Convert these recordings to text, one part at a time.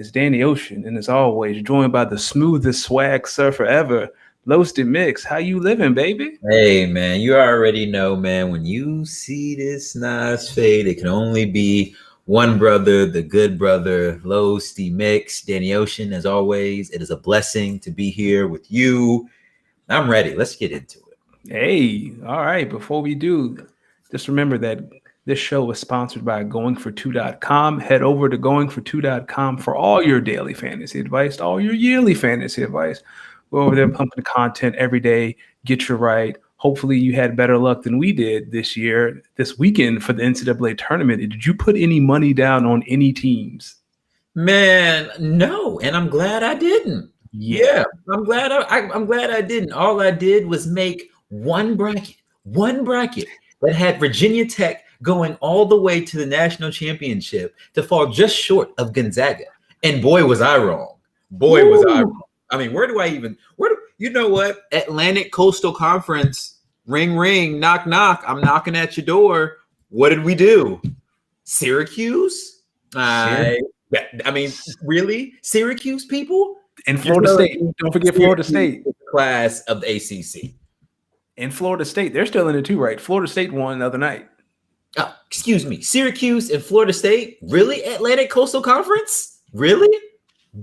It's Danny Ocean, and as always, joined by the smoothest swag surfer ever, Losdeemix. How you living, baby? Hey man, you already know, man. When you see this nice fade, it can only be one brother, the good brother, Losdeemix, Danny Ocean. As always, it is a blessing to be here with you. I'm ready. Let's get into it. Hey, all right. Before we do, just remember that this show is sponsored by goingfor2.com. Head over to goingfor2.com for all your daily fantasy advice, all your yearly fantasy advice. We're over there pumping content every day. Get you right. Hopefully you had better luck than we did this weekend for the NCAA tournament. Did you put any money down on any teams? Man, no, and I'm glad I didn't. Yeah. I'm glad I didn't. All I did was make one bracket that had Virginia Tech going all the way to the national championship to fall just short of Gonzaga. And boy, was I wrong. Boy, was I wrong. I mean, you know what? Atlantic Coastal Conference, ring, ring, knock, knock. I'm knocking at your door. What did we do? Syracuse? I mean, really? Syracuse people? And Florida State. Don't forget Florida State. Class of the ACC. And Florida State. They're still in it too, right? Florida State won the other night. Oh, excuse me. Syracuse and Florida State? Really? Atlantic Coastal Conference? Really?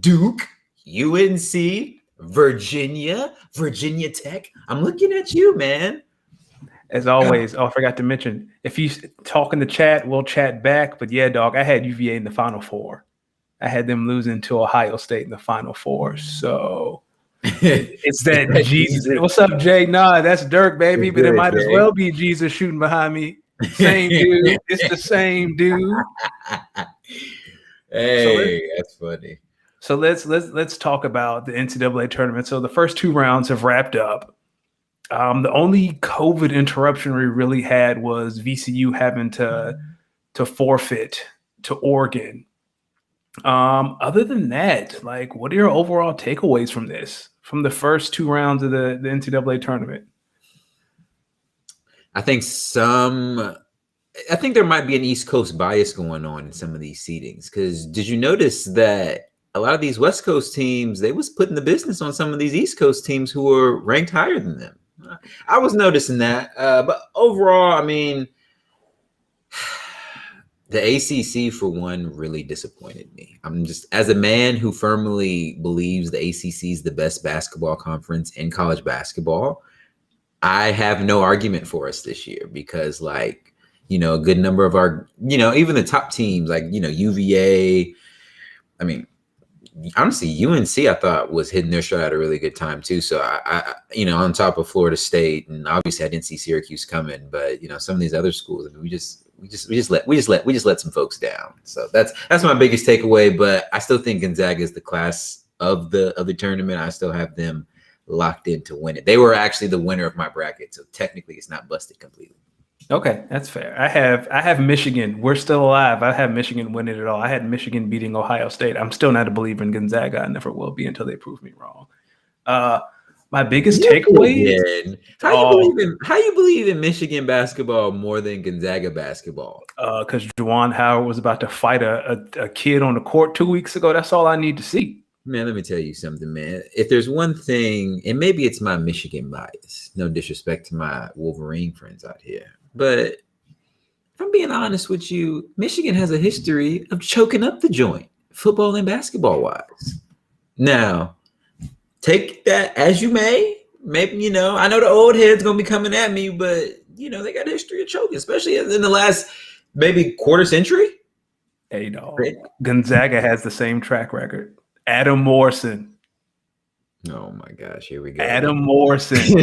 Duke? UNC? Virginia Tech? I'm looking at you, man. As always, I forgot to mention, if you talk in the chat, we'll chat back. But yeah, dog, I had UVA in the Final Four. I had them losing to Ohio State in the Final Four. So it's that Jesus. What's up, Jay? Nah, that's Dirk, baby. But it might as well be Jesus shooting behind me. Same dude. It's the same dude. Hey, that's funny. So let's talk about the NCAA tournament. So the first two rounds have wrapped up. The only COVID interruption we really had was VCU having to forfeit to Oregon. Other than that, like, what are your overall takeaways from the first two rounds of the NCAA tournament? I think there might be an East Coast bias going on in some of these seedings. Because did you notice that a lot of these West Coast teams, they was putting the business on some of these East Coast teams who were ranked higher than them? I was noticing that. But overall, I mean, the ACC, for one, really disappointed me. I'm just, as a man who firmly believes the ACC is the best basketball conference in college basketball, I have no argument for us this year because, like, you know, a good number of our, you know, even the top teams, like, you know, UVA, I mean, honestly, UNC, I thought, was hitting their stride at a really good time too. So I, you know, on top of Florida State, and obviously I didn't see Syracuse coming, but you know, some of these other schools, I mean, we just let some folks down. So that's my biggest takeaway. But I still think Gonzaga is the class of the tournament. I still have them locked in to win it. They were actually the winner of my bracket, so technically it's not busted completely. Okay, that's fair. I have Michigan. We're still alive. I have Michigan winning it all. I had Michigan beating Ohio State. I'm still not a believer in Gonzaga. I never will be until they prove me wrong. My biggest takeaway. How you believe in Michigan basketball more than Gonzaga basketball? Because Juwan Howard was about to fight a kid on the court 2 weeks ago. That's all I need to see. Man, let me tell you something, man. If there's one thing, and maybe it's my Michigan bias, no disrespect to my Wolverine friends out here, but if I'm being honest with you, Michigan has a history of choking up the joint, football and basketball wise. Now, take that as you may. Maybe, you know, I know the old head's going to be coming at me, but, you know, they got a history of choking, especially in the last maybe quarter century. Hey, no. Gonzaga has the same track record. Adam Morrison. Oh my gosh, here we go. Adam Morrison. Here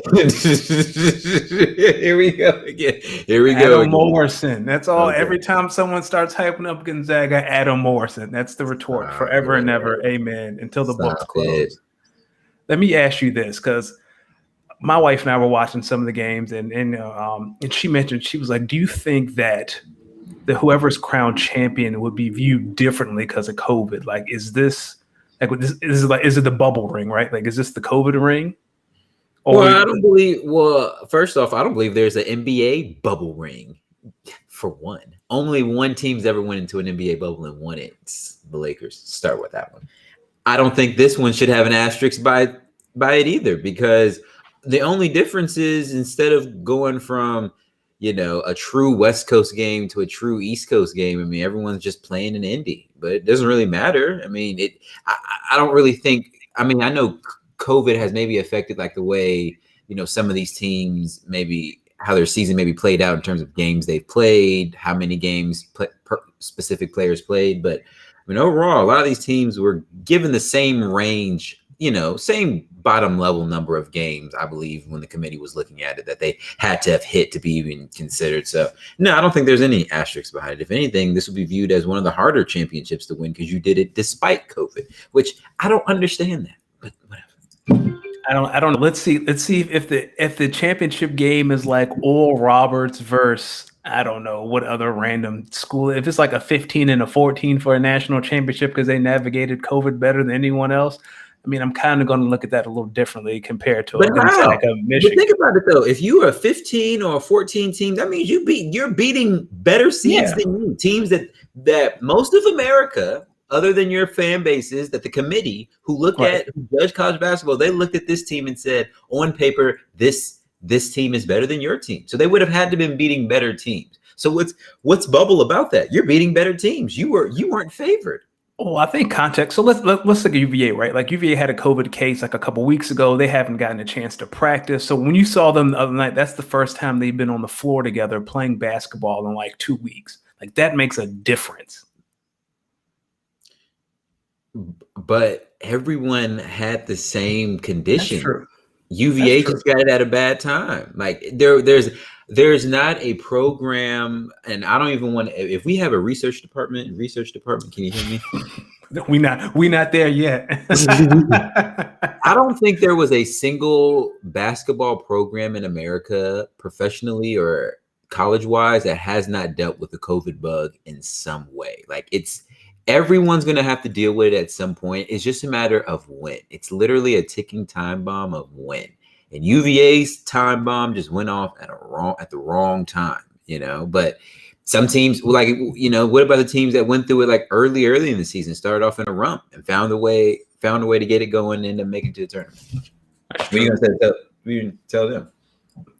we go again. Adam Morrison. That's all. Okay. Every time someone starts hyping up Gonzaga, Adam Morrison. That's the retort forever and ever. Amen. Until the books close. Let me ask you this, because my wife and I were watching some of the games, and she mentioned, she was like, do you think that whoever's crowned champion would be viewed differently because of COVID? Like, is it the bubble ring, right? Like, is this the COVID ring? First off, I don't believe there's an NBA bubble ring. for one. Only one team's ever went into an NBA bubble and won it. It's the Lakers. Start with that one. I don't think this one should have an asterisk by it either, because the only difference is instead of going from, a true West Coast game to a true East Coast game, I mean, everyone's just playing in Indy, but it doesn't really matter. I mean, I don't really think, I mean, I know COVID has maybe affected like the way, some of these teams, maybe how their season maybe played out in terms of games they've played, how many games specific players played. But I mean, overall, a lot of these teams were given the same range, same bottom level number of games, I believe, when the committee was looking at it, that they had to have hit to be even considered. So, no, I don't think there's any asterisks behind it. If anything, this will be viewed as one of the harder championships to win because you did it despite COVID, which I don't understand that, but whatever. I don't. Let's see if the championship game is like Oral Roberts versus, I don't know what other random school. If it's like a 15 and a 14 for a national championship because they navigated COVID better than anyone else, I mean, I'm kind of going to look at that a little differently compared to Gonzaga, Michigan. But think about it though. If you were a 15 or a 14 team, that means you're beating better seeds than you. Teams that most of America, other than your fan bases, that the committee who judge college basketball, they looked at this team and said, on paper, this team is better than your team. So they would have had to been beating better teams. So what's bubble about that? You're beating better teams. You weren't favored. Oh, I think context. So let's look at UVA, right? Like UVA had a COVID case like a couple weeks ago. They haven't gotten a chance to practice. So when you saw them the other night, that's the first time they've been on the floor together playing basketball in like 2 weeks. Like that makes a difference. But everyone had the same condition. That's true. UVA just got it at a bad time. Like there's not a program, and I don't even want to. If we have a research department, can you hear me? we not there yet. I don't think there was a single basketball program in America, professionally or college-wise, that has not dealt with the COVID bug in some way. Like everyone's going to have to deal with it at some point. It's just a matter of when. It's literally a ticking time bomb of when. And UVA's time bomb just went off at the wrong time, But some teams, like, what about the teams that went through it like early in the season, started off in a rump and found a way to get it going and end up making it to the tournament? What are you going to tell them?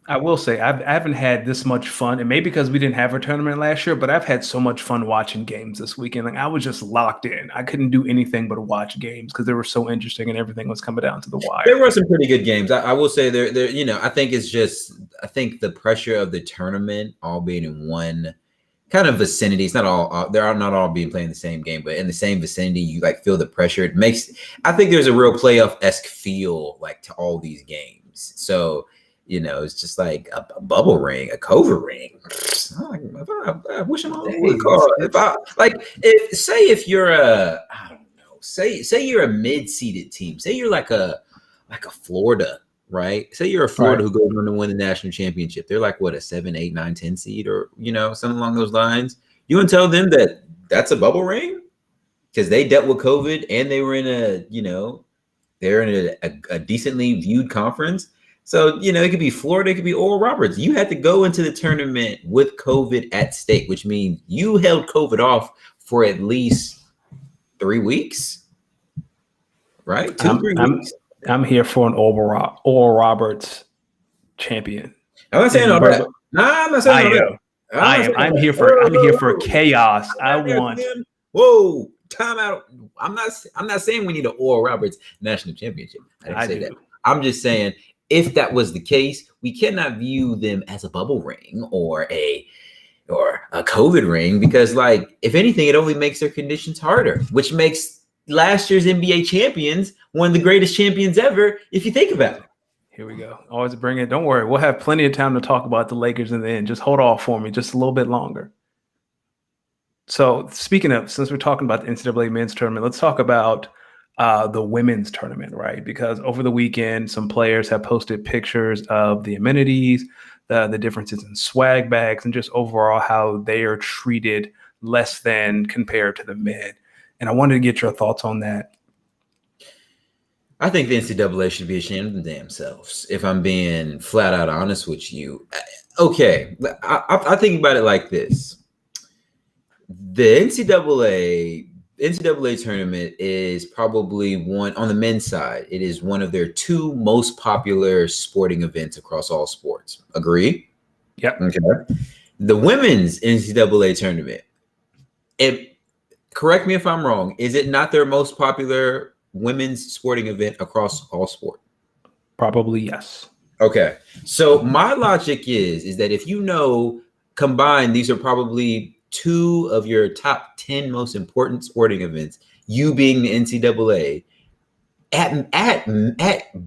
I will say I haven't had this much fun, and maybe because we didn't have a tournament last year, but I've had so much fun watching games this weekend. Like I was just locked in. I couldn't do anything but watch games because they were so interesting and everything was coming down to the wire. There were some pretty good games. I will say there, I think the pressure of the tournament all being in one kind of vicinity. It's not all, they're not all being playing the same game, but in the same vicinity, you like feel the pressure. I think there's a real playoff-esque feel like to all these games. So, it's just like a bubble ring, a COVID ring. I wish I would call it. If you're you're a mid-seeded team. Say you're like a Florida, right? Say you're a Florida who goes on to win the national championship. They're like a 7, 8, 9, 10 seed, or something along those lines. You want to tell them that that's a bubble ring because they dealt with COVID and they were in they're in a decently viewed conference. So, it could be Florida, it could be Oral Roberts. You had to go into the tournament with COVID at stake, which means you held COVID off for at least 3 weeks, right? 3 weeks. I'm here for an Oral Roberts champion. I'm not saying all that. I'm not saying all that. I'm here for chaos. Whoa, time out. I'm not saying we need an Oral Roberts national championship. I didn't say that. I'm just saying, if that was the case, we cannot view them as a bubble ring or a COVID ring because, like, if anything, it only makes their conditions harder, which makes last year's NBA champions one of the greatest champions ever, if you think about it. Here we go. Always bring it. Don't worry. We'll have plenty of time to talk about the Lakers in the end. Just hold off for me just a little bit longer. So speaking of, since we're talking about the NCAA men's tournament, let's talk about the women's tournament, right? Because over the weekend, some players have posted pictures of the amenities, the differences in swag bags, and just overall how they are treated less than compared to the men. And I wanted to get your thoughts on that. I think the NCAA should be ashamed of themselves. If I'm being flat out honest with you, Okay, I think about it like this: the NCAA tournament is probably one on the men's side. It is one of their two most popular sporting events across all sports. Agree? Yep. Okay. The women's NCAA tournament. Correct me if I'm wrong. Is it not their most popular women's sporting event across all sport? Probably yes. Okay. So my logic is that if combined, these are probably two of your top 10 most important sporting events, you being the NCAA, at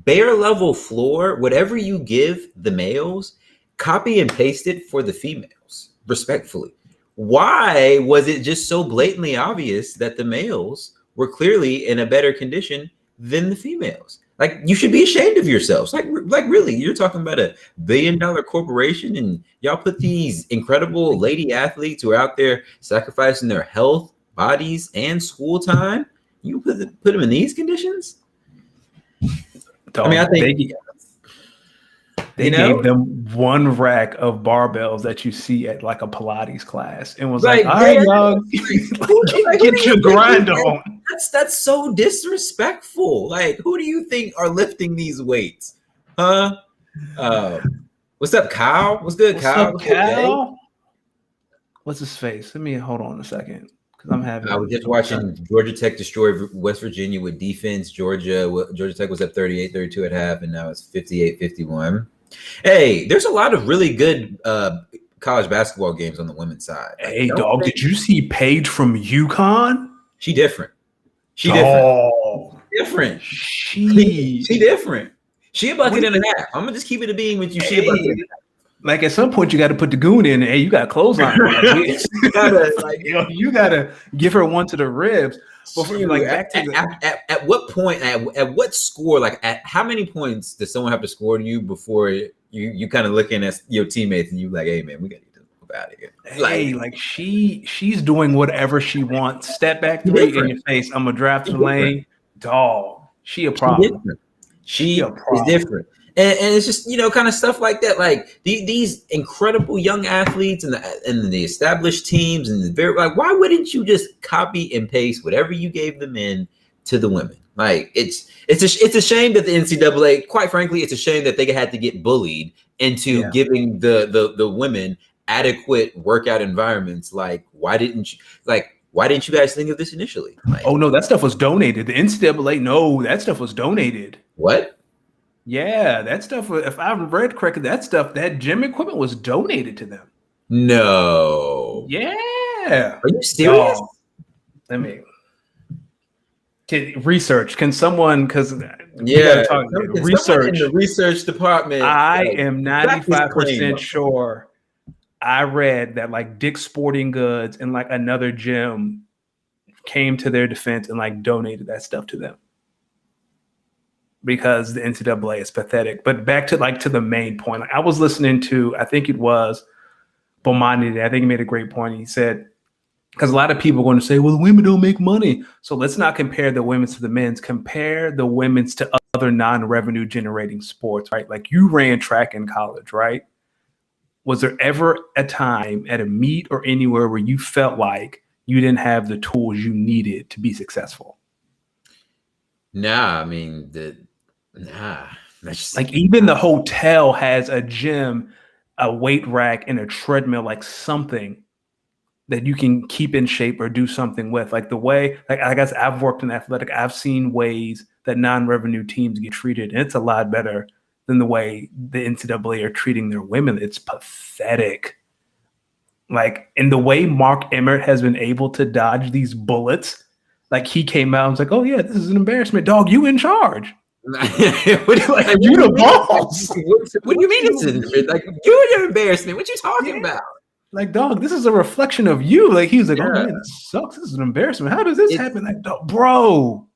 bare level floor, whatever you give the males, copy and paste it for the females, respectfully. Why was it just so blatantly obvious that the males were clearly in a better condition than the females? Like, you should be ashamed of yourselves. Like really, you're talking about $1 billion corporation, and y'all put these incredible lady athletes who are out there sacrificing their health, bodies, and school time. You put them in these conditions. Dog, I mean, I think they gave them one rack of barbells that you see at like a Pilates class, and was like, "All right, y'all, get your grind on." That's so disrespectful. Like, who do you think are lifting these weights? Huh? What's up, Kyle? What's good, Kyle? What's up, Kyle? What's his face? Let me hold on a second. I was just watching Georgia Tech destroy West Virginia with defense. Georgia Tech was up 38-32 at half, and now it's 58-51. Hey, there's a lot of really good college basketball games on the women's side. Hey, dog, did you see Paige from UConn? She different. She different. She different. She a bucket and a half. I'm gonna just keep it a being with you. She a bucket and a half. Like, at some point, you got to put the goon in. Hey, you got clothesline. You gotta give her one to the ribs. Before, like, at what point? At what score? Like, at how many points does someone have to score to you before you kind of looking at your teammates and you like, hey man, we got to move out of here. Like she's doing whatever she wants. Step back three in your face. I'm gonna draft the lane. Dog, she a problem. She is different. And it's just, kind of stuff like that. Like these incredible young athletes and the established teams and why wouldn't you just copy and paste whatever you gave them in to the women? Like it's a shame that the NCAA, quite frankly, it's a shame that they had to get bullied into giving the women adequate workout environments. Like, why didn't you guys think of this initially? Like, oh no, that stuff was donated. The NCAA, no, that stuff was donated. What? Yeah, that stuff, if I've read correctly, that gym equipment was donated to them. No. Yeah. Are you serious? Let me research. Can someone, because research in the research department. I am 95% sure I read that like Dick's Sporting Goods and like another gym came to their defense and like donated that stuff to them. Because the NCAA is pathetic. But back to the main point. Like, I was listening to, I think it was Bomani today. I think he made a great point. He said, because a lot of people are going to say, well, the women don't make money. So let's not compare the women's to the men's. Compare the women's to other non-revenue generating sports, right? Like, you ran track in college, right? Was there ever a time at a meet or anywhere where you felt like you didn't have the tools you needed to be successful? Nah, I mean, like, even the hotel has a gym, a weight rack, and a treadmill, like something that you can keep in shape or do something with. Like the way, like, I guess I've worked in athletic, I've seen ways that non-revenue teams get treated, and it's a lot better than the way the NCAA are treating their women. It's pathetic. Like, in the way Mark Emmert has been able to dodge these bullets, like, he came out and was like, oh yeah, this is an embarrassment. Dog, you in charge. You the boss. What do you mean it's an like, you're an embarrassment? What you talking about? Like, dog, this is a reflection of you. Like, he was like, oh man, this sucks. This is an embarrassment. How does this happen? Like, bro.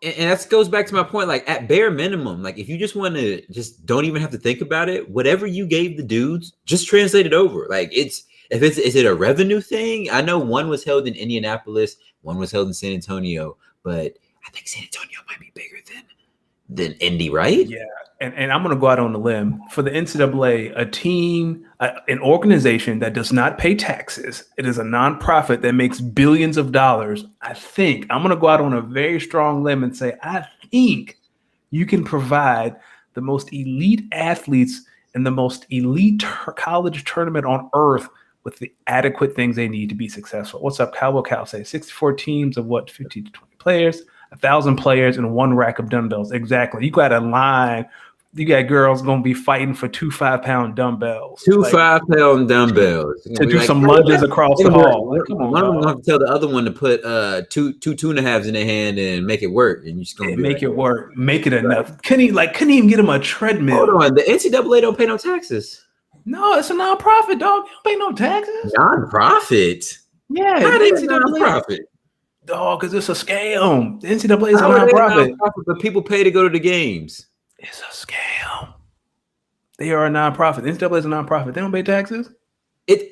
And that goes back to my point. Like, at bare minimum, like, if you just want to just don't even have to think about it, whatever you gave the dudes, just translate it over. Like, is it a revenue thing? I know one was held in Indianapolis, one was held in San Antonio, but I think San Antonio might be bigger than Indy, right? Yeah. And I'm going to go out on a limb for the NCAA, a team, an organization that does not pay taxes. It is a nonprofit that makes billions of dollars. I think I'm going to go out on a very strong limb and say, I think you can provide the most elite athletes and the most elite college tournament on earth with the adequate things they need to be successful. What's up, Cal? What Cal say? 64 teams of what, 50 to 20 players, 1,000 players, and one rack of dumbbells. Exactly. You got a line. You got girls going to be fighting for 2 5-pound dumbbells. 2 5-pound dumbbells. To do some lunges across the hall. Like, come on, one of them going to tell the other one to put two 2.5s in their hand and make it work. And you're just going to make it work. Make it enough. Couldn't even get him a treadmill. Hold on. The NCAA don't pay no taxes. No, it's a nonprofit, dog. You don't pay no taxes. Nonprofit? Yeah. How is it nonprofit? Dog, because it's a scam. The NCAA is a nonprofit. But people pay to go to the games. It's a scam. They are a nonprofit. The NCAA is a nonprofit. They don't pay taxes.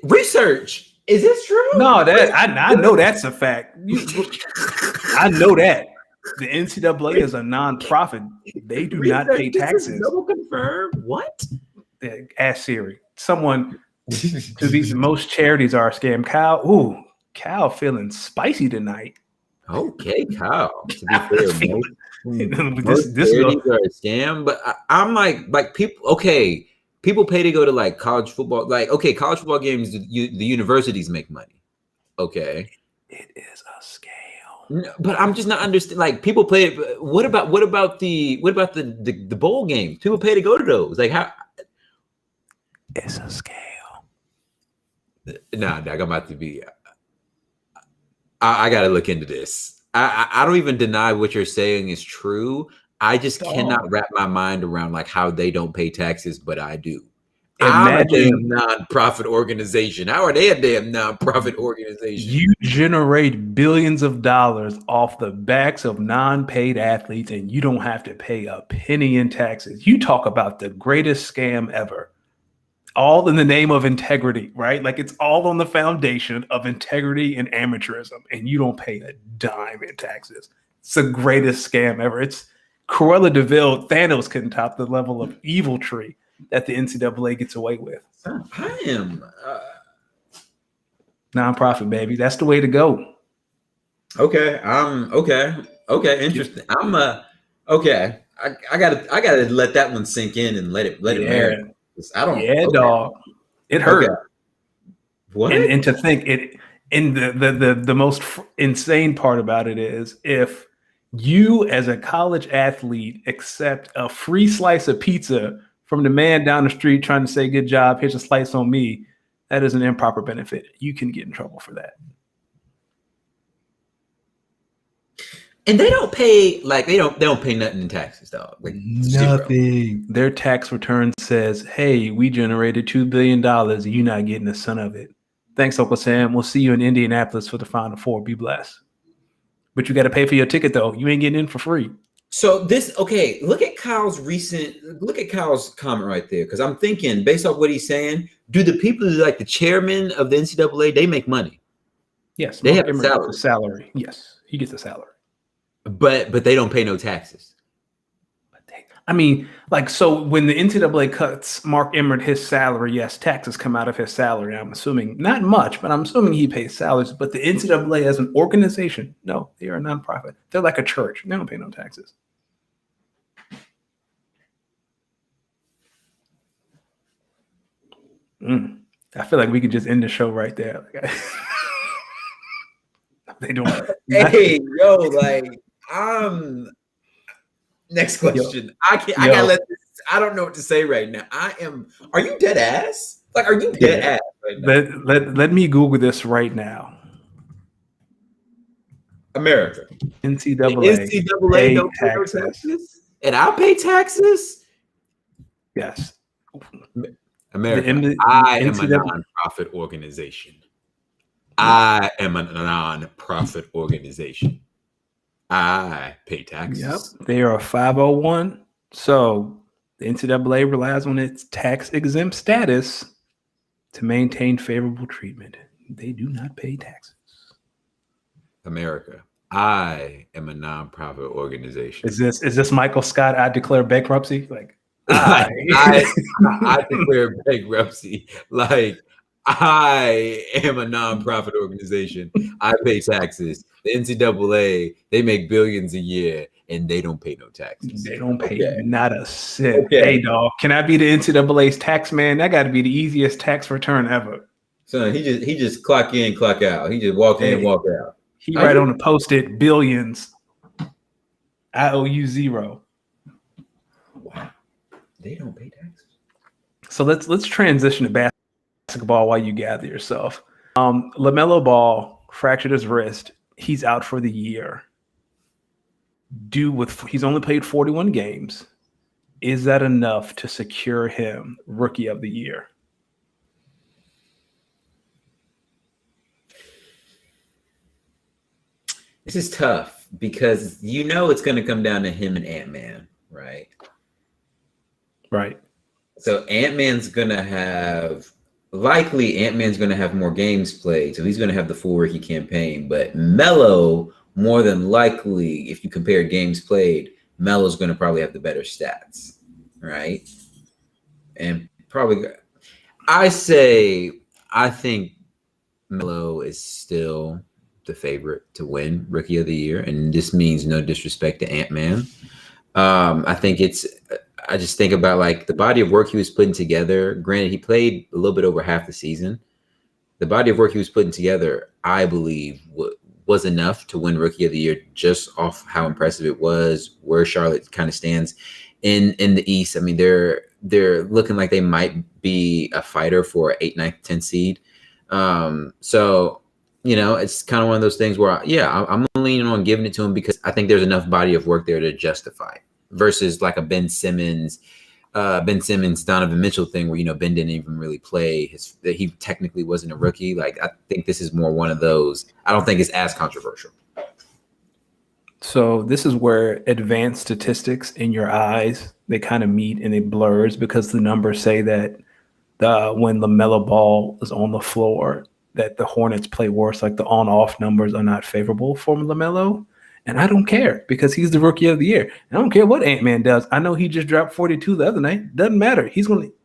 Research. Is this true? No, I know that's a fact. I know that. The NCAA is a nonprofit. They do not pay taxes. Double confirm. What? Ask Siri. Someone to these most charities are a scam. Cal feeling spicy tonight. Okay, Cal. To be fair, this are a scam, but I'm like people. Okay, people pay to go to like college football. Like, okay, college football games. The universities make money. Okay, it is a scam. No, but I'm just not understanding. Like, people play. What about the bowl games? People pay to go to those. Like, how? It's a scam. Nah, I'm about to be. I got to look into this. I don't even deny what you're saying is true. I just cannot wrap my mind around like how they don't pay taxes, but I do. I'm a damn nonprofit organization. How are they a damn nonprofit organization? You generate billions of dollars off the backs of non-paid athletes, and you don't have to pay a penny in taxes. You talk about the greatest scam ever. All in the name of integrity, right? Like, it's all on the foundation of integrity and amateurism, and you don't pay a dime in taxes. It's the greatest scam ever. It's Cruella de Vil. Thanos couldn't top the level of evil tree that the NCAA gets away with. I am nonprofit, baby. That's the way to go. Okay. Okay. Interesting. Okay. I gotta let that one sink in and let it marinate. I don't. Yeah, dog. It hurt. Okay. What? And to think it. And the most insane part about it is if you, as a college athlete, accept a free slice of pizza from the man down the street trying to say, "Good job, here's a slice on me," that is an improper benefit. You can get in trouble for that. And they don't pay they don't pay nothing in taxes, dog. Like nothing. Zero. Their tax return says, "Hey, we generated $2 billion. You're not getting a cent of it. Thanks, Uncle Sam. We'll see you in Indianapolis for the Final Four. Be blessed." But you got to pay for your ticket, though. You ain't getting in for free. So look at Kyle's comment right there, because I'm thinking, based off what he's saying, do the people who like the chairman of the NCAA, they make money? Yes, they have a salary. Yes, he gets a salary. But they don't pay no taxes. So when the NCAA cuts Mark Emmert his salary, yes, taxes come out of his salary. I'm assuming not much, but I'm assuming he pays salaries. But the NCAA as an organization, no, they are a nonprofit. They're like a church. They don't pay no taxes. I feel like we could just end the show right there. They don't. Hey, yo, like. Next question. I gotta let this. I don't know what to say right now. Are you dead ass? Like, are you dead ass right now? Let me Google this right now. America. NCAA don't pay no taxes, and I pay taxes. Yes. America. I am a nonprofit organization. I am a nonprofit organization. I pay taxes. Yep. They are a 501. So the NCAA relies on its tax-exempt status to maintain favorable treatment. They do not pay taxes. America. I am a nonprofit organization. Is this Michael Scott? I declare bankruptcy. Like Like I declare bankruptcy. Like I am a nonprofit organization. I pay taxes. The NCAA, they make billions a year and they don't pay no taxes. They don't pay not a cent. Okay. Hey, dog, can I be the NCAA's tax man? That got to be the easiest tax return ever. Son, he just clock in, clock out. He just walk in, walk out. He write on the post-it billions. I owe you zero. Wow. They don't pay taxes. So let's transition to basketball while you gather yourself. LaMelo Ball fractured his wrist. He's out for the year. He's only played 41 games. Is that enough to secure him Rookie of the Year? This is tough because it's going to come down to him and Ant-Man, right? Right. So Ant-Man's going to have more games played, so he's going to have the full rookie campaign. But Melo, more than likely, if you compare games played, Melo's going to probably have the better stats, right? And probably, I think Melo is still the favorite to win Rookie of the Year, and this means no disrespect to Ant-Man. I just think about like the body of work he was putting together. Granted, he played a little bit over half the season. The body of work he was putting together, I believe, was enough to win Rookie of the Year just off how impressive it was, where Charlotte kind of stands in the East. I mean, they're looking like they might be a fighter for an 8th, 9th, 10th seed. So, it's kind of one of those things where, I'm leaning on giving it to him because I think there's enough body of work there to justify it. Versus like a Ben Simmons, Donovan Mitchell thing where, Ben didn't even really play. He technically wasn't a rookie. Like, I think this is more one of those. I don't think it's as controversial. So this is where advanced statistics in your eyes, they kind of meet and it blurs because the numbers say that when LaMelo Ball is on the floor, that the Hornets play worse. Like the on-off numbers are not favorable for LaMelo. And I don't care because he's the Rookie of the Year. And I don't care what Ant-Man does. I know he just dropped 42 the other night. Doesn't matter.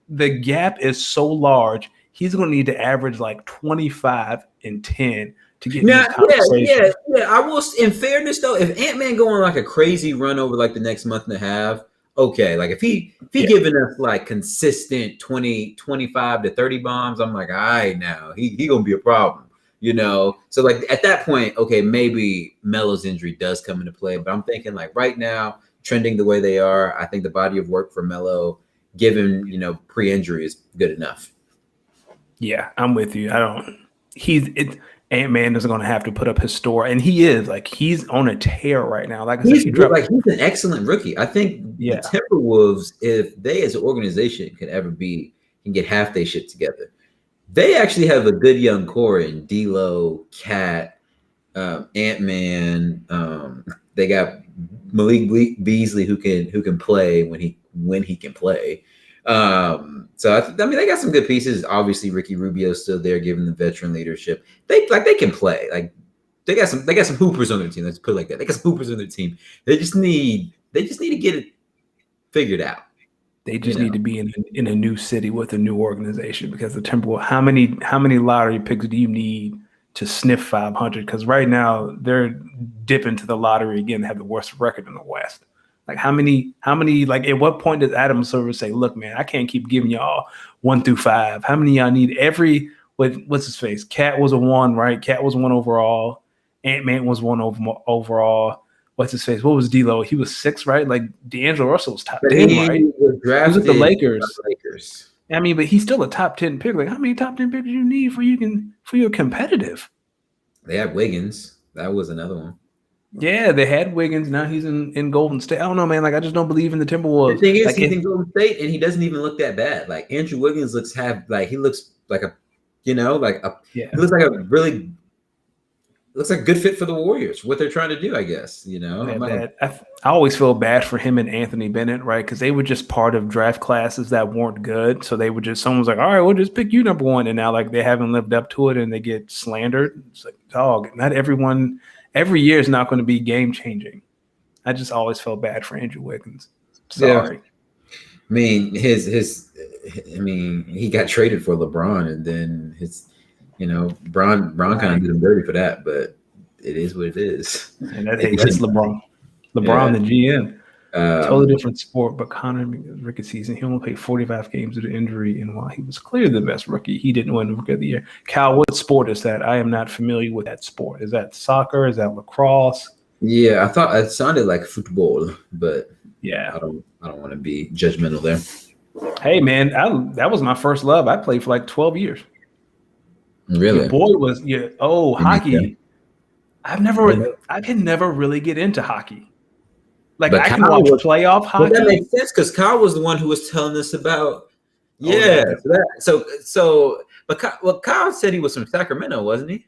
The gap is so large. He's going to need to average like 25 and 10 to get this conversation. Yeah. I will. In fairness, though, if Ant-Man go on like a crazy run over like the next month and a half, okay. Like if he giving us like consistent 25 to 30 bombs, I'm like, all right, now he gonna be a problem. So like at that point, okay, maybe Melo's injury does come into play, but I'm thinking like right now, trending the way they are, I think the body of work for Melo, given pre-injury, is good enough. Yeah, I'm with you. Ant-Man is going to have to put up his store, and he's on a tear right now. Like I said, he's an excellent rookie. I think the Timberwolves, if they as an organization can get half their shit together. They actually have a good young core in D'Lo, Cat, Ant-Man. They got Malik Beasley who can play when he can play. So they got some good pieces. Obviously, Ricky Rubio's still there, giving the veteran leadership. They can play. Like they got some hoopers on their team. Let's put it like that. They got some hoopers on their team. They just need to get it figured out. They just need to be in a new city with a new organization because the Timberwolves. How many lottery picks do you need to sniff 500? Because right now they're dipping to the lottery again. They have the worst record in the West. Like how many? Like at what point does Adam Silver say, "Look, man, I can't keep giving y'all 1 through 5. How many y'all need every? What's his face? Cat was a 1, right? Cat was 1 overall. Ant-Man was 1 overall. What's his face? What was D'Lo? He was 6, right? Like D'Angelo Russell was top 10, right? He was with the Lakers. I mean, but he's still a top 10 pick. Like, how many top 10 picks do you need for you're competitive? They had Wiggins. That was another one. Yeah, they had Wiggins. Now he's in Golden State. I don't know, man. Like, I just don't believe in the Timberwolves. The thing is, he's in Golden State, and he doesn't even look that bad. Like Andrew Wiggins looks like a good fit for the Warriors. What they're trying to do, I guess. I always feel bad for him and Anthony Bennett, right? Because they were just part of draft classes that weren't good. So they would someone was like, all right, we'll just pick you number 1. And now like they haven't lived up to it and they get slandered. It's like, dog, not everyone every year is not going to be game changing. I just always felt bad for Andrew Wiggins. Sorry. Yeah. I mean, he got traded for LeBron, and then Bron kind of did him dirty for that, but it is what it is. And that's LeBron. LeBron, the GM. Totally different sport, but Connor rookie season, he only played 45 games due to injury, and while he was clearly the best rookie, he didn't win Rookie of the Year. Cal, what sport is that? I am not familiar with that sport. Is that soccer? Is that lacrosse? Yeah, I thought it sounded like football, but yeah, I don't want to be judgmental there. Hey man, that was my first love. I played for like 12 years. Really? Your boy was hockey. I can never really get into hockey. Like, I can watch playoff hockey. Well, that makes sense because Kyle was the one who was telling us about. Yeah. But Kyle said he was from Sacramento, wasn't he?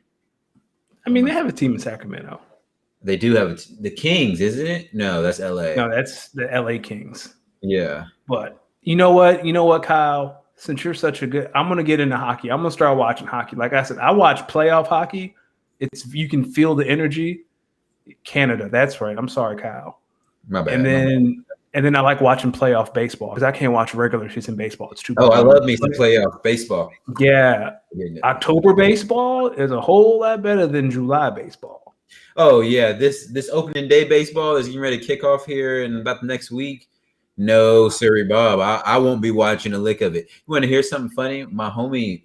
I mean, they have a team in Sacramento. They do have the Kings, isn't it? No, that's LA. No, that's the LA Kings. Yeah. But you know what, Kyle? Since you're such a good, I'm gonna get into hockey. I'm gonna start watching hockey. Like I said, I watch playoff hockey. You can feel the energy. Canada, that's right. I'm sorry, Kyle. My bad. And then I like watching playoff baseball because I can't watch regular season baseball. It's too. I love me some playoff baseball. Yeah, October baseball is a whole lot better than July baseball. Oh yeah, this opening day baseball is getting ready to kick off here in about the next week. No, sorry, Bob. I won't be watching a lick of it. You want to hear something funny? My homie,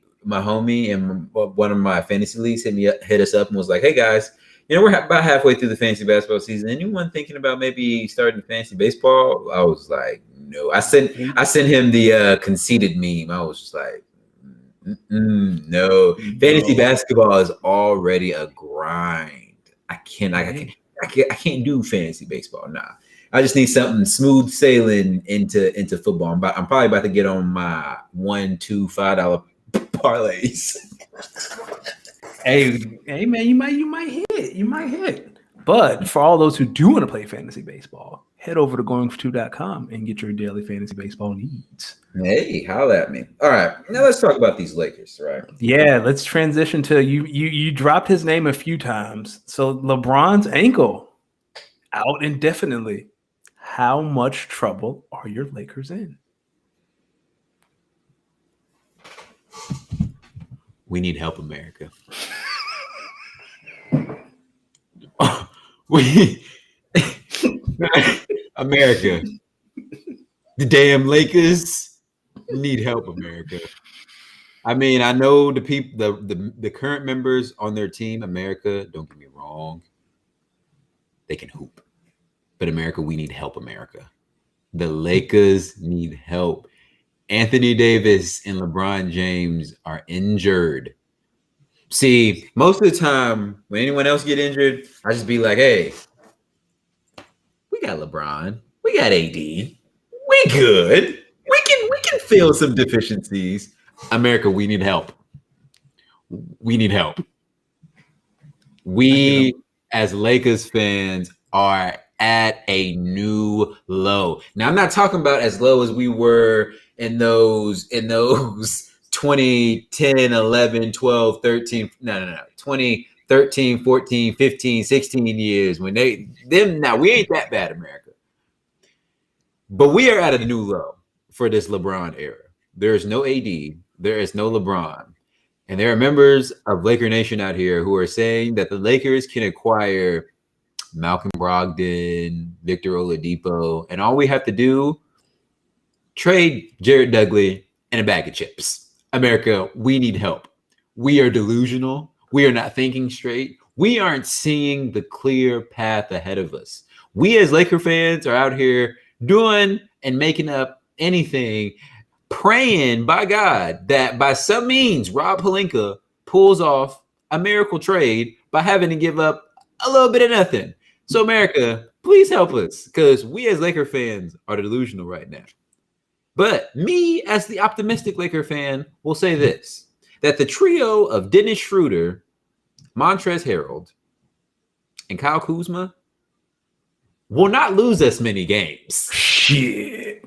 and one of my fantasy leagues hit us up and was like, "Hey guys, we're about halfway through the fantasy basketball season. Anyone thinking about maybe starting fantasy baseball?" I was like, "No." I sent him the conceited meme. I was just like, "No." Fantasy basketball is already a grind. I can't do fantasy baseball. Nah. I just need something smooth sailing into football. I'm probably about to get on my $1, $2, $5 parlays. Hey man, you might hit. But for all those who do want to play fantasy baseball, head over to goingfor2.com and get your daily fantasy baseball needs. Hey, holla at me. All right, now let's talk about these Lakers, right? Yeah, let's transition to you dropped his name a few times. So LeBron's ankle out indefinitely. How much trouble are your Lakers in? We need help, America. America. The damn Lakers need help, America. I mean, I know the people, the current members on their team, America, don't get me wrong, they can hoop. But America, we need help, America. The Lakers need help. Anthony Davis and LeBron James are injured. See, most of the time when anyone else get injured, I just be like, hey, we got LeBron. We got AD. We good. We can fill some deficiencies. America, we need help. We need help. We, as Lakers fans, are at a new low. Now, I'm not talking about as low as we were in those 2010, 11, 12, 13, 2013, 14, 15, 16 years when now we ain't that bad, America. But we are at a new low for this LeBron era. There is no AD, there is no LeBron. And there are members of Laker Nation out here who are saying that the Lakers can acquire Malcolm Brogdon, Victor Oladipo, and all we have to do, trade Jared Dudley and a bag of chips. America, we need help. We are delusional. We are not thinking straight. We aren't seeing the clear path ahead of us. We as Laker fans are out here doing and making up anything, praying by God that by some means Rob Pelinka pulls off a miracle trade by having to give up a little bit of nothing. So America, please help us because we as Laker fans are delusional right now. But me as the optimistic Laker fan will say this, that the trio of Dennis Schroeder, Montrezl Harrell, and Kyle Kuzma will not lose us many games. Shit.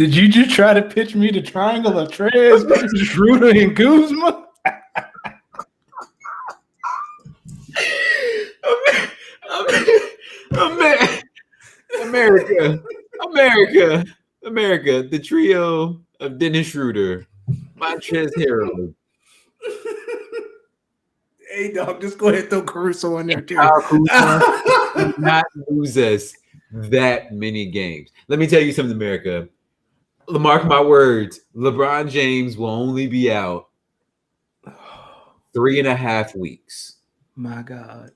Did you just try to pitch me the triangle of Trez, Schroeder, and Kuzma? America, the trio of Dennis Schroeder, Montrezl Harrell. Hey, dog, just go ahead and throw Caruso in there, too. Kyle Kuzma not lose us that many games. Let me tell you something, America. Mark my words, LeBron James will only be out 3.5 weeks. My God,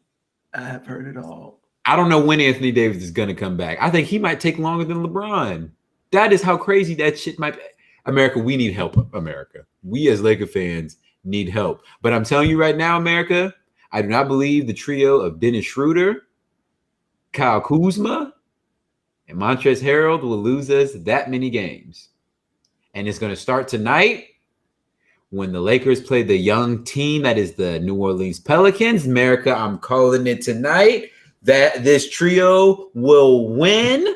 I have heard it all. I don't know when Anthony Davis is going to come back. I think he might take longer than LeBron. That is how crazy that shit might be. America, we need help, America. We as Laker fans need help. But I'm telling you right now, America, I do not believe the trio of Dennis Schroeder, Kyle Kuzma, and Montrezl Harrell will lose us that many games. And it's going to start tonight when the Lakers play the young team that is the New Orleans Pelicans. America, I'm calling it tonight that this trio will win.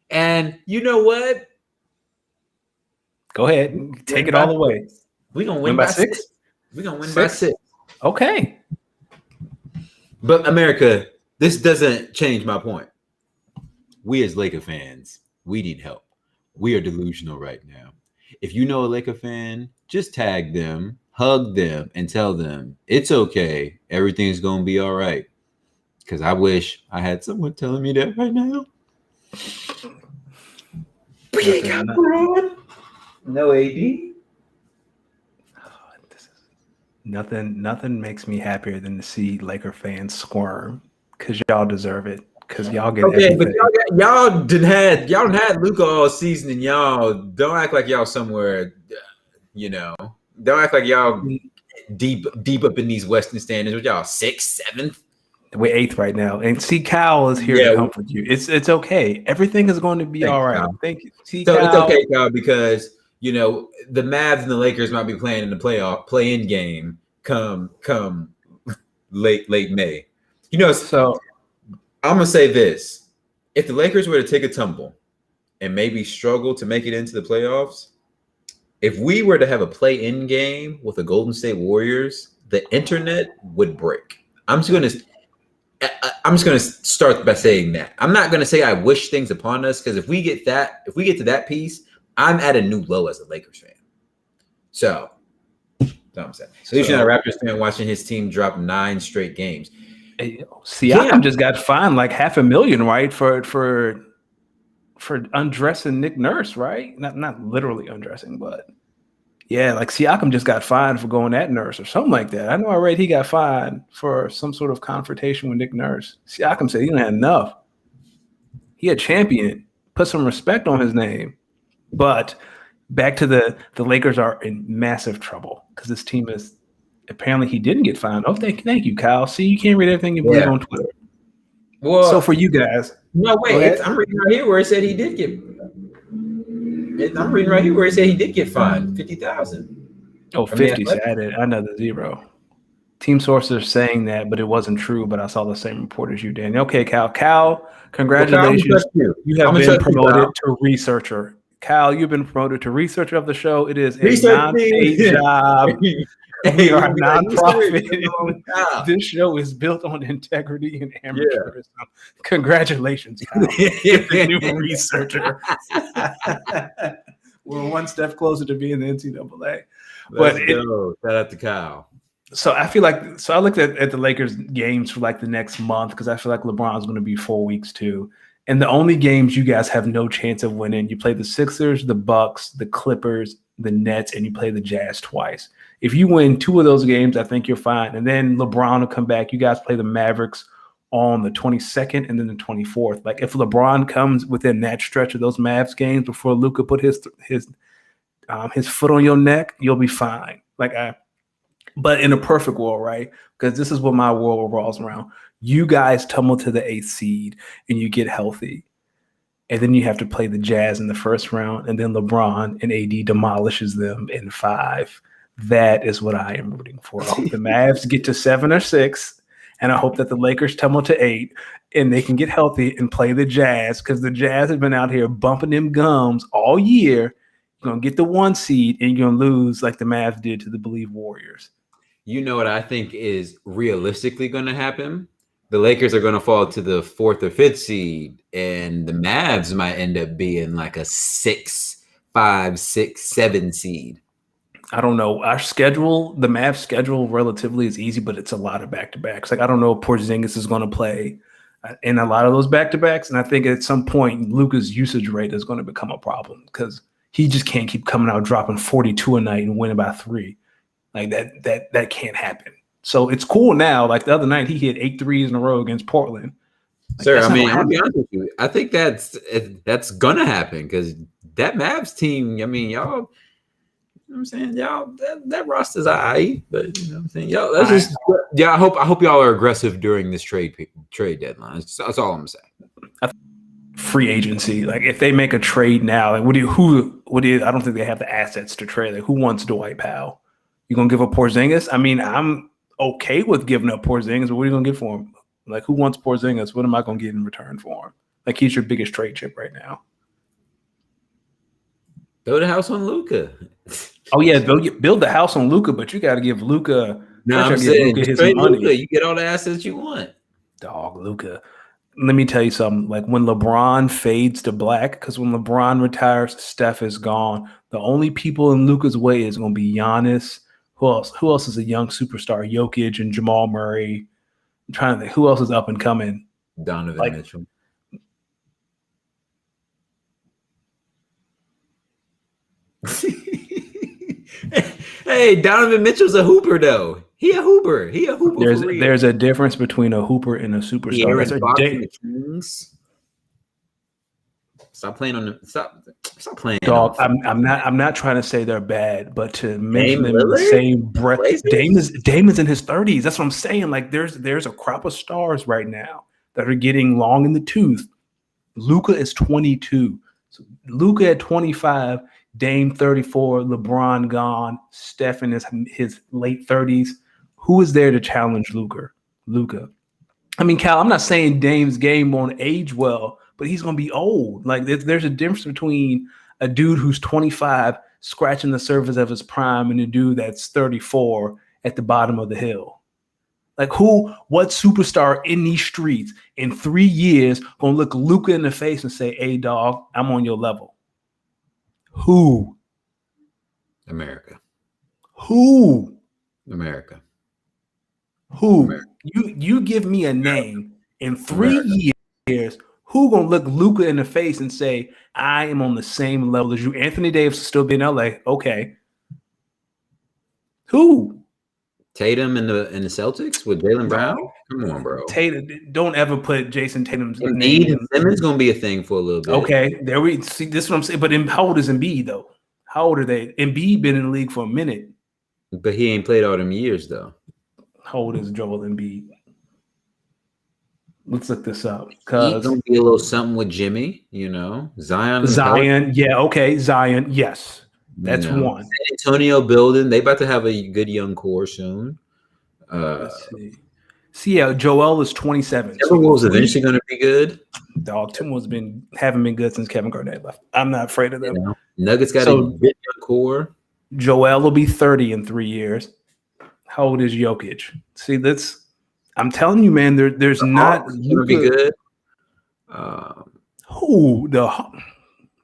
And you know what? Go ahead. Take it all the way. We're going to win by 6. We're going to win by 6. Okay. But America, this doesn't change my point. We as Laker fans, we need help. We are delusional right now. If you know a Laker fan, just tag them, hug them, and tell them it's okay. Everything's going to be all right. Because I wish I had someone telling me that right now. We ain't got LeBron. No AD. Nothing makes me happier than to see Laker fans squirm because y'all deserve it. Because y'all get everything. But y'all done had Luka all season, and y'all don't act like y'all somewhere. Don't act like y'all deep up in these Western standings. With y'all 6th, 7th. We're 8th right now, and see, Kyle is here to comfort you. It's okay. Everything is going to be all right. Kyle. Thank you. See, so Kyle, it's okay, Kyle, because the Mavs and the Lakers might be playing in the play-in game come late May. So I'm gonna say this: if the Lakers were to take a tumble and maybe struggle to make it into the playoffs, if we were to have a play-in game with the Golden State Warriors, the internet would break. I'm just gonna start by saying that. I'm not gonna say I wish things upon us, because if we get to that piece, I'm at a new low as a Lakers fan. So that's what I'm saying. So you're not a Raptors fan watching his team drop 9 straight games. Siakam just got fined like $500,000, right, for undressing Nick Nurse, right? Not literally undressing, but yeah, like Siakam just got fined for going at Nurse or something like that. I know I read he got fined for some sort of confrontation with Nick Nurse. Siakam said he didn't have enough. He a champion. Put some respect on his name. But back to the Lakers are in massive trouble because this team is apparently he didn't get fined. Oh, thank you, Kyle. See, you can't read everything you believe on Twitter. Well, so for you guys, no wait, I'm reading right here where it said he did get. I'm reading right here where it said he did get fined $50,000. Oh, 50. So added another 0. Team sources are saying that, but it wasn't true. But I saw the same report as you, Dan. Okay, Cal. Cal, congratulations. Well, Cal, you have been promoted to researcher. Cal, you've been promoted to researcher of the show. It is a non-paid job. We are a nonprofit. This show is built on integrity and amateurism. Yeah. Congratulations, Kyle. The new researcher. We're one step closer to being the NCAA. Shout out to Kyle. So I looked at the Lakers games for like the next month because I feel like LeBron's going to be 4 weeks too. And the only games you guys have no chance of winning, you play the Sixers, the Bucks, the Clippers, the Nets, and you play the Jazz twice. If you win 2 of those games, I think you're fine. And then LeBron will come back. You guys play the Mavericks on the 22nd and then the 24th. Like if LeBron comes within that stretch of those Mavs games before Luka put his foot on your neck, you'll be fine. But in a perfect world, right? Because this is what my world revolves around. You guys tumble to the 8th seed and you get healthy. And then you have to play the Jazz in the first round. And then LeBron and AD demolishes them in 5. That is what I am rooting for. I hope the Mavs get to 7 or 6. And I hope that the Lakers tumble to 8 and they can get healthy and play the Jazz, because the Jazz have been out here bumping them gums all year. You're going to get the 1 seed and you're going to lose like the Mavs did to the Believe Warriors. You know what I think is realistically going to happen? The Lakers are going to fall to the 4th or 5th seed, and the Mavs might end up being like a 6, 5, 6, 7 seed. I don't know. Our schedule, the Mavs schedule relatively is easy, but it's a lot of back-to-backs. Like, I don't know if Porzingis is going to play in a lot of those back-to-backs, and I think at some point Luka's usage rate is going to become a problem because he just can't keep coming out dropping 42 a night and winning by 3. Like that can't happen. So it's cool now. Like the other night, he hit 8 threes in a row against Portland. Like, sir, I mean, I'll be honest with you. I think that's gonna happen because that Mavs team. I mean, y'all. You know what I'm saying, y'all, that roster's all right, but you know what I'm saying, y'all. That's just I hope y'all are aggressive during this trade deadline. That's all I'm saying. Free agency, like if they make a trade now, like I don't think they have the assets to trade. Like, who wants Dwight Powell? You gonna give up Porzingis? I mean, I'm okay with giving up Porzingis, but what are you gonna get for him? Like, who wants Porzingis? What am I gonna get in return for him? Like, he's your biggest trade chip right now. Build a house on Luka. Oh yeah, build the house on Luka, but you got to give Luka. No, I'm saying his money. Luka, you get all the assets you want. Dog, Luka. Let me tell you something. Like, when LeBron fades to black, because when LeBron retires, Steph is gone. The only people in Luka's way is going to be Giannis. Who else? Who else is a young superstar? Jokic and Jamal Murray. I'm trying to think. Who else is up and coming? Donovan Mitchell. Hey, Donovan Mitchell's a hooper, though. He a hooper. There's a difference between a hooper and a superstar. Stop playing on the stop playing. Dog, I'm not trying to say they're bad, but to mention them in the same breath. Dame is in his 30s. That's what I'm saying. Like, there's a crop of stars right now that are getting long in the tooth. Luka is 22. So Luka at 25, Dame 34, LeBron gone, Steph in his late 30s. Who is there to challenge Luka? I mean, Cal, I'm not saying Dame's game won't age well, but he's going to be old. Like, there's a difference between a dude who's 25 scratching the surface of his prime and a dude that's 34 at the bottom of the hill. Like, what superstar in these streets in 3 years going to look Luka in the face and say, hey, dog, I'm on your level? Who? America. Who? America. Who? America. You give me a name in 3 years. Who gonna look Luka in the face and say, I am on the same level as you? Anthony Davis will still be in LA. Okay. Who? Tatum in the Celtics with Jaylen Brown? Come on, bro. Tatum, don't ever put Jason Tatum's name. Embiid and Simmons gonna be a thing for a little bit. Okay, there we see. This is what I'm saying. But how old is Embiid though? How old are they? Embiid been in the league for a minute, but he ain't played all them years though. How old is Joel Embiid? Let's look this up. He's gonna be a little something with Jimmy, you know. Zion, yeah, okay, Zion, yes. That's one. San Antonio building. They about to have a good young core soon. Let's see. See, yeah, Joel is 27. Timberwolves eventually going to be good. Dog, Timberwolves haven't been good since Kevin Garnett left. I'm not afraid of them. Nuggets got a good young core. Joel will be 30 in 3 years. How old is Jokic? See, I'm telling you, man. There's not going to be good.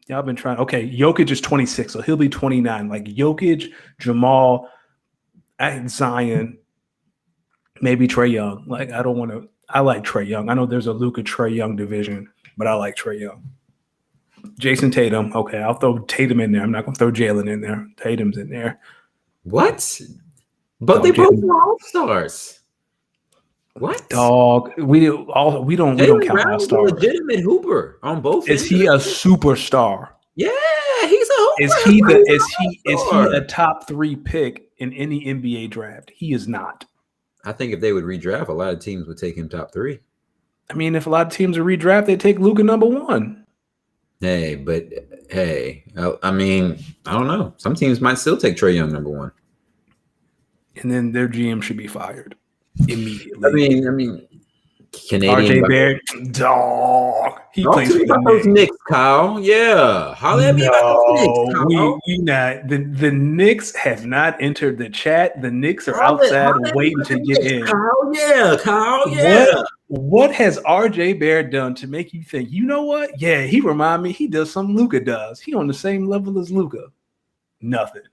Y'all been trying. Okay, Jokic is 26, so he'll be 29. Like Jokic, Jamal, Zion, maybe Trae Young. Like, I don't want to. I like Trae Young. I know there's a Luka Trae Young division, but I like Trae Young. Jason Tatum. Okay, I'll throw Tatum in there. I'm not gonna throw Jalen in there. Tatum's in there. What? But they both were all-stars. What? Dog, we don't count all-stars. Legitimate hooper on both. Is he a superstar? Yeah, he's a hooper. Is he a top 3 pick in any NBA draft? He is not. I think if they would redraft, a lot of teams would take him top 3. I mean, if a lot of teams are redraft, they take Luka number 1. Hey, I mean, I don't know. Some teams might still take Trae Young number 1. And then their GM should be fired. immediately. I mean, Canadian RJ Barrett, dog. He Talk plays to me for the about those Knicks. Knicks, Kyle. Yeah. Holler at me about those Knicks, No, we Kyle. not. The Knicks have not entered the chat. The Knicks are outside Holler at me waiting about to the get Knicks, in. Kyle. Yeah, Kyle. What Yeah. what has RJ Barrett done to make you think, you know what? Yeah, he remind me he does something Luka does. He on the same level as Luka. Nothing.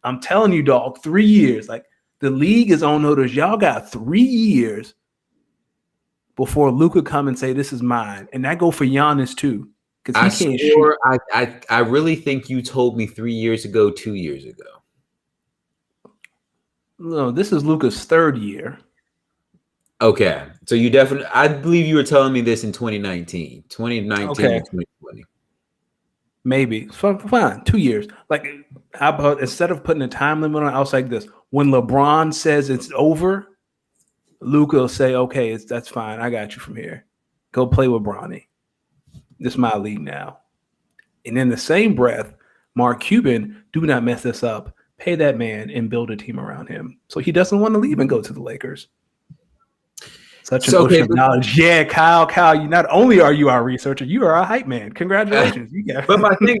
I'm telling you, dog, 3 years. Like the league is on notice. Y'all got 3 years before Luka come and say this is mine. And that go for Giannis too. Because he can't shoot. I really think you told me 3 years ago, 2 years ago. No, this is Luka's 3rd year. Okay. So you definitely, I believe you were telling me this in 2019 Okay. and 2020. Maybe. Fine. 2 years. Like, how about instead of putting a time limit on it, I was like this. When LeBron says it's over, Luka will say, okay, that's fine. I got you from here. Go play with Bronny. This is my league now. And in the same breath, Mark Cuban, do not mess this up. Pay that man and build a team around him. So he doesn't want to leave and go to the Lakers. Such an ocean of knowledge. Yeah, Kyle, you not only are you our researcher, you are our hype man. Congratulations. You got but my thing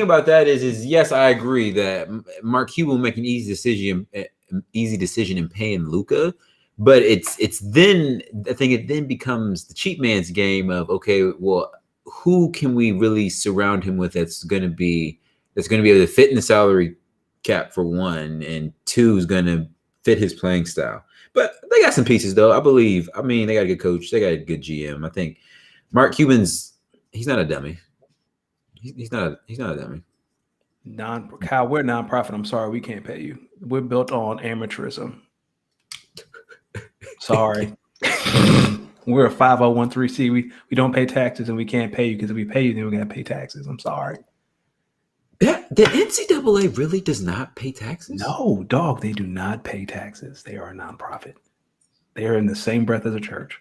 about that is yes, I agree that Mark Cuban will make an easy decision in paying Luka. But it's then I think it then becomes the cheap man's game of, okay, well, who can we really surround him with that's gonna be able to fit in the salary cap for one, and two is gonna fit his playing style. But they got some pieces though. I believe. I mean, they got a good coach. They got a good GM. I think Mark Cuban's he's not a dummy. He's not a dummy. Kyle, we're a nonprofit. I'm sorry, we can't pay you. We're built on amateurism. Sorry. We're a 5013C. We don't pay taxes and we can't pay you because if we pay you, then we got to pay taxes. I'm sorry. The NCAA really does not pay taxes? No, dog, they do not pay taxes. They are a nonprofit. They are in the same breath as a church.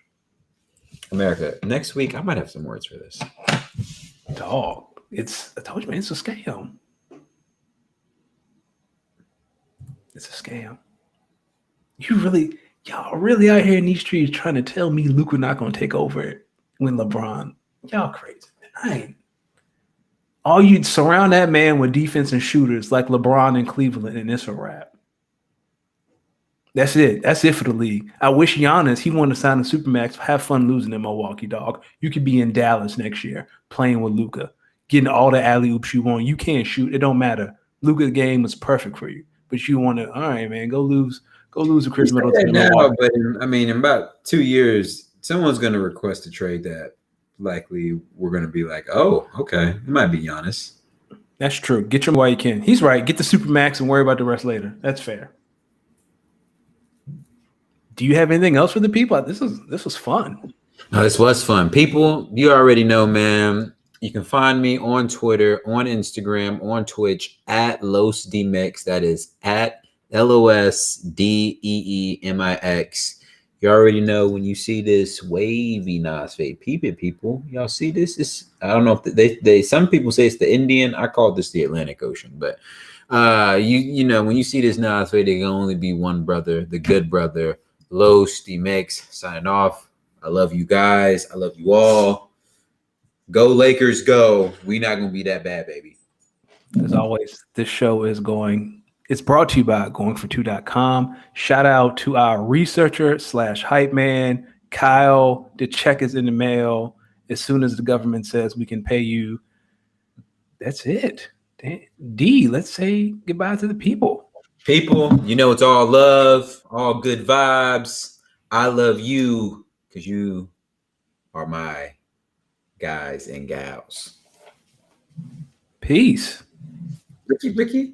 America, next week, I might have some words for this. Dog, I told you, man, it's a scam. It's a scam. Y'all really out here in these streets trying to tell me Luka not going to take over when LeBron. Y'all crazy. All you'd surround that man with defense and shooters like LeBron in Cleveland, and it's a wrap. That's it. That's it for the league. I wish Giannis, he wanted to sign a Supermax. Have fun losing in Milwaukee, dog. You could be in Dallas next year playing with Luka, getting all the alley-oops you want. You can't shoot. It don't matter. Luka's game was perfect for you. But you want to, all right, man, go lose to Chris Middleton. Now, but in about 2 years, someone's going to request a trade that likely we're going to be like, oh, okay, it might be Giannis. That's true. Get your while you can. He's right. Get the Supermax and worry about the rest later. That's fair. Do you have anything else for the people? This was fun. No, this was fun. People, you already know, man. You can find me on Twitter, on Instagram, on Twitch at Losdeemix. That is at LOSDEEMIX. You already know when you see this wavy Nas fade. Peep it, people. Y'all see this? I don't know if they some people say it's the Indian. I call this the Atlantic Ocean. But you know, when you see this Nas fade, there can only be one brother, the good brother, Losdeemix, signing off. I love you guys. I love you all. Go Lakers, go. We not gonna be that bad, baby. As always, this show is it's brought to you by goingfor2.com. Shout out to our researcher / hype man, Kyle. The check is in the mail. As soon as the government says we can pay you, that's it. D, let's say goodbye to the people. People, you know, it's all love, all good vibes. I love you because you are my guys and gals. Peace. Ricky.